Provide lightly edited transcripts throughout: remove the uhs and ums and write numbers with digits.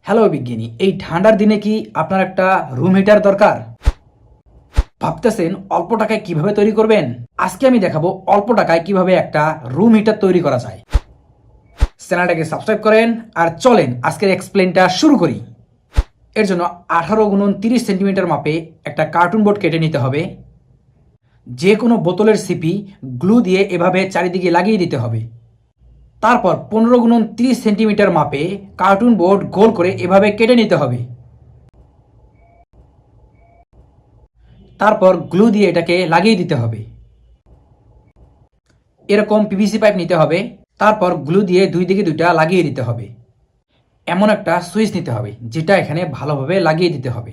Hello বিজ্ঞানী, এই ঠান্ডার দিনে কি আপনার একটা রুম হিটার দরকার? ভাবতেছেন অল্প টাকায় কিভাবে তৈরি করবেন? আজকে আমি দেখাবো অল্প টাকায় কিভাবে একটা রুম হিটার তৈরি করা যায়। চ্যানেলটাকে সাবস্ক্রাইব করেন আর চলেন আজকের এক্সপ্লেনটা শুরু করি। এর জন্য 18x30 সেন্টিমিটার মাপে একটা কার্টুন বোর্ড কেটে নিতে হবে। যে কোনো বোতলের সিপি গ্লু দিয়ে এভাবে চারিদিকে লাগিয়ে দিতে হবে। তারপর 15x30 সেন্টিমিটার মাপে কার্টুন বোর্ড গোল করে এভাবে কেটে নিতে হবে। তারপর গ্লু দিয়ে এটাকে লাগিয়ে দিতে হবে। এরকম পিভিসি পাইপ নিতে হবে। তারপর গ্লু দিয়ে দুই দিকে দুইটা লাগিয়ে দিতে হবে। এমন একটা সুইচ নিতে হবে যেটা এখানে ভালোভাবে লাগিয়ে দিতে হবে।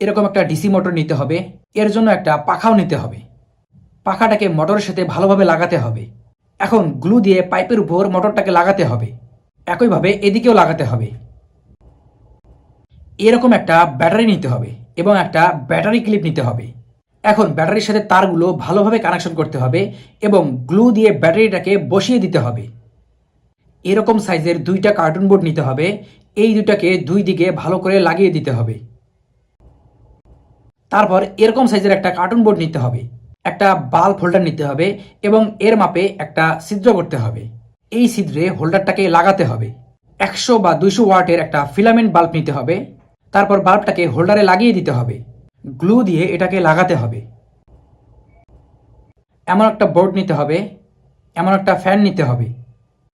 এরকম একটা ডিসি মোটর নিতে হবে। এর জন্য একটা পাখাও নিতে হবে। পাখাটাকে মোটরের সাথে ভালোভাবে লাগাতে হবে। এখন গ্লু দিয়ে পাইপের উপর মোটরটাকে লাগাতে হবে। একইভাবে এদিকেও লাগাতে হবে। এরকম একটা ব্যাটারি নিতে হবে এবং একটা ব্যাটারি ক্লিপ নিতে হবে। এখন ব্যাটারির সাথে তারগুলো ভালোভাবে কানেকশন করতে হবে এবং গ্লু দিয়ে ব্যাটারিটাকে বসিয়ে দিতে হবে। এরকম সাইজের দুইটা কার্টুন বোর্ড নিতে হবে। এই দুটাকে দুই দিকে ভালো করে লাগিয়ে দিতে হবে। তারপর এরকম সাইজের একটা কার্টুন বোর্ড নিতে হবে। একটা বাল্ব হোল্ডার নিতে হবে এবং এর মাপে একটা ছিদ্র করতে হবে। এই ছিদ্রে হোল্ডারটাকে লাগাতে হবে। 100 বা 200 ওয়াটের একটা ফিলামেন্ট বাল্ব নিতে হবে। তারপর বাল্বটাকে হোল্ডারে লাগিয়ে দিতে হবে। গ্লু দিয়ে এটাকে লাগাতে হবে। এমন একটা বোর্ড নিতে হবে। এমন একটা ফ্যান নিতে হবে।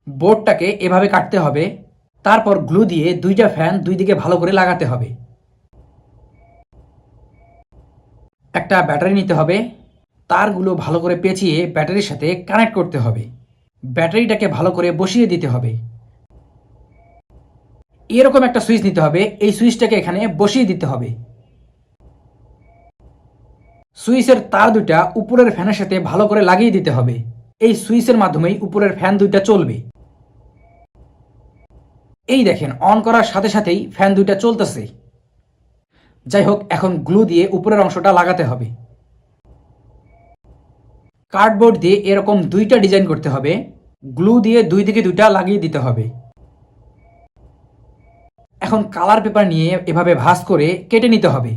বোর্ডটাকে এভাবে কাটতে হবে। তারপর গ্লু দিয়ে দুইটা ফ্যান দুই দিকে ভালো করে লাগাতে হবে। একটা ব্যাটারি নিতে হবে। তারগুলো ভালো করে পেঁচিয়ে ব্যাটারির সাথে কানেক্ট করতে হবে। ব্যাটারিটাকে ভালো করে বসিয়ে দিতে হবে। এরকম একটা সুইচ নিতে হবে। এই সুইচটাকে এখানে বসিয়ে দিতে হবে। সুইচের তার দুইটা উপরের ফ্যানের সাথে ভালো করে লাগিয়ে দিতে হবে। এই সুইচের মাধ্যমেই উপরের ফ্যান দুইটা চলবে। এই দেখেন, অন করার সাথে সাথেই ফ্যান দুইটা চলতেছে। যাই হোক, এখন গ্লু দিয়ে উপরের অংশটা লাগাতে হবে। কার্ডবোর্ড দিয়ে এরকম দুইটা ডিজাইন করতে হবে। গ্লু দিয়ে দুই দিকে দুইটা লাগিয়ে দিতে হবে। এখন কালার পেপার নিয়ে এভাবে ভাঁজ করে কেটে নিতে হবে।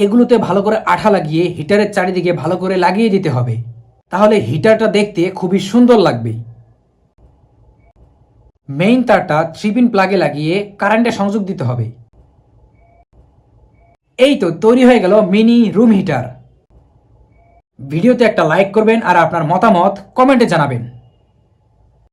এগুলোতে ভালো করে আঠা লাগিয়ে হিটারের চারিদিকে ভালো করে লাগিয়ে দিতে হবে। তাহলে হিটারটা দেখতে খুবই সুন্দর লাগবে। মেইন তারটা 3 পিন প্লাগে লাগিয়ে কারেন্টে সংযোগ দিতে হবে। এই তো তৈরি হয়ে গেল মিনি রুম হিটার। ভিডিওতে একটা লাইক করবেন আর আপনার মতামত কমেন্টে জানাবেন।